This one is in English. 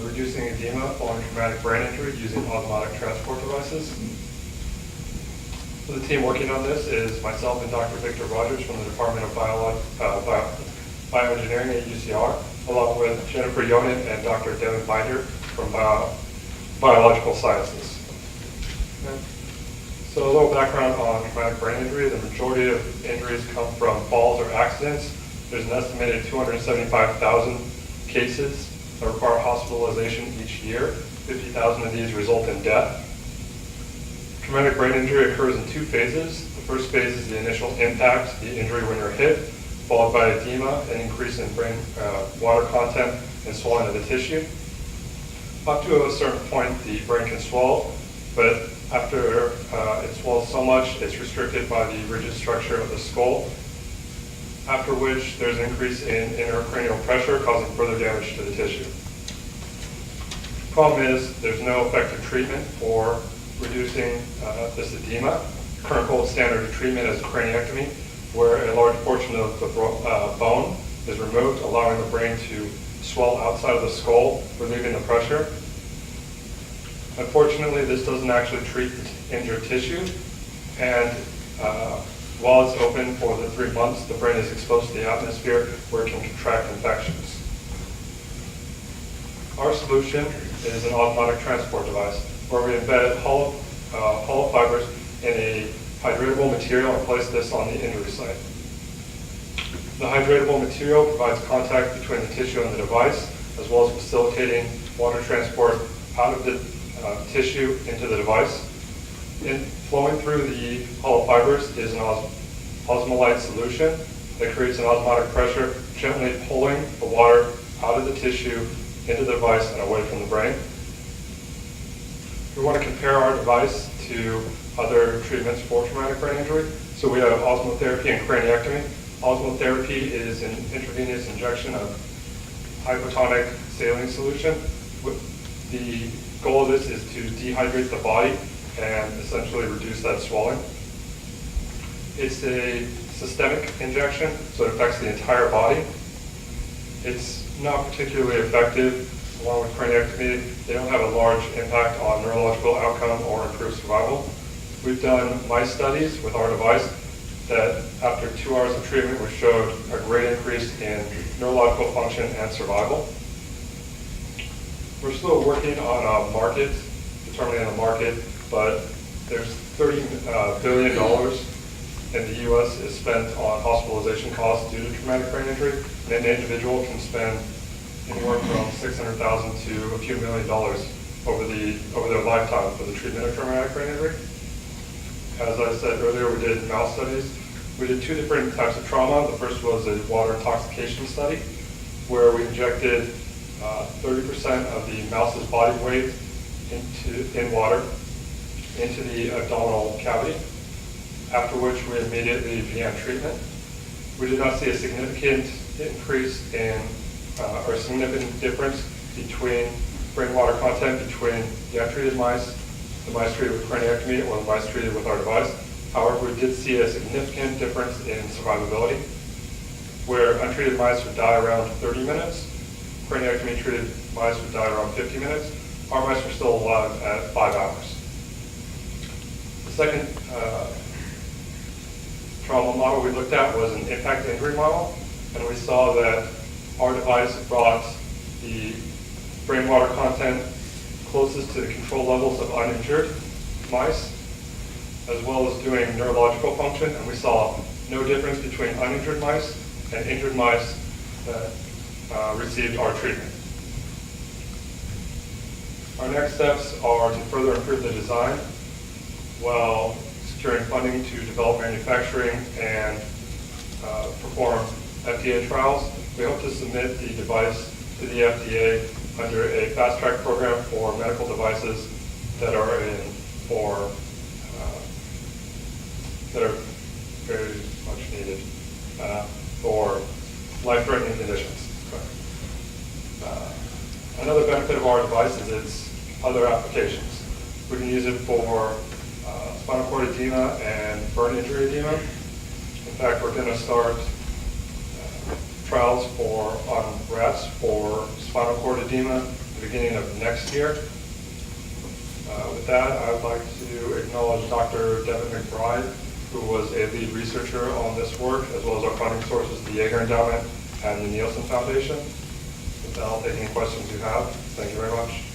reducing edema following traumatic brain injury using osmotic transport devices. So the team working on this is myself and Dr. Victor Rogers from the Department of Bioengineering at UCR, along with Jennifer Yonan and Dr. Devin Binder from Biological Sciences. Okay. So a little background on traumatic brain injury. The majority of injuries come from falls or accidents. There's an estimated 275,000 cases that require hospitalization each year. 50,000 of these result in death. Traumatic brain injury occurs in two phases. The first phase is the initial impact, the injury when you're hit, followed by edema, an increase in brain water content, and swelling of the tissue. Up to a certain point, the brain can swell, but after it swells so much, it's restricted by the rigid structure of the skull, after which there's an increase in intracranial pressure causing further damage to the tissue. Problem is, there's no effective treatment for reducing this edema. Current gold standard of treatment is craniectomy, where a large portion of the bone is removed, allowing the brain to swell outside of the skull, relieving the pressure. Unfortunately, this doesn't actually treat the injured tissue, and while it's open for the 3 months, the brain is exposed to the atmosphere where it can contract infections. Our solution is an osmotic transport device where we embed hollow fibers in a hydratable material and place this on the injury site. The hydratable material provides contact between the tissue and the device, as well as facilitating water transport out of the tissue into the device. Flowing through the hollow fibers is an osmolyte solution that creates an osmotic pressure, gently pulling the water out of the tissue into the device and away from the brain. We want to compare our device to other treatments for traumatic brain injury. So we have osmotherapy and craniectomy. Osmotherapy is an intravenous injection of hypotonic saline solution. The goal of this is to dehydrate the body and essentially reduce that swelling. It's a systemic injection, so it affects the entire body. It's not particularly effective. Along with craniectomy, they don't have a large impact on neurological outcome or improved survival. We've done mice studies with our device that after 2 hours of treatment, we showed a great increase in neurological function and survival. We're still working on a market, determining the market, but there's $30 billion in the U.S. is spent on hospitalization costs due to traumatic brain injury, and an individual can spend anywhere from $600,000 to a few $1 million over their lifetime for the treatment of traumatic brain injury. As I said earlier, we did mouse studies. We did 2 different types of trauma. The first was a water intoxication study, where we injected 30% of the mouse's body weight in water into the abdominal cavity, after which we immediately began treatment. We did not see a significant increase in or significant difference between brain water content between the untreated mice, the mice treated with craniectomy, or the mice treated with our device. However, we did see a significant difference in survivability, where untreated mice would die around 30 minutes, craniectomy treated mice would die around 50 minutes. Our mice were still alive at 5 hours. The second trauma model we looked at was an impact injury model, and we saw that our device brought the brain water content closest to the control levels of uninjured mice, as well as doing neurological function, and we saw no difference between uninjured mice and injured mice that received our treatment. Our next steps are to further improve the design while securing funding to develop manufacturing and perform FDA trials. We hope to submit the device to the FDA under a fast track program for medical devices that are that are very much needed for life-threatening conditions. Another benefit of our device is its other applications. We can use it for spinal cord edema and burn injury edema. In fact, we're going to start trials on rats for spinal cord edema. We're beginning of next year. With that, I would like to acknowledge Dr. Devin McBride, who was a lead researcher on this work, as well as our funding sources, the Yeager Endowment and the Nielsen Foundation. With that, I'll take any questions you have. Thank you very much.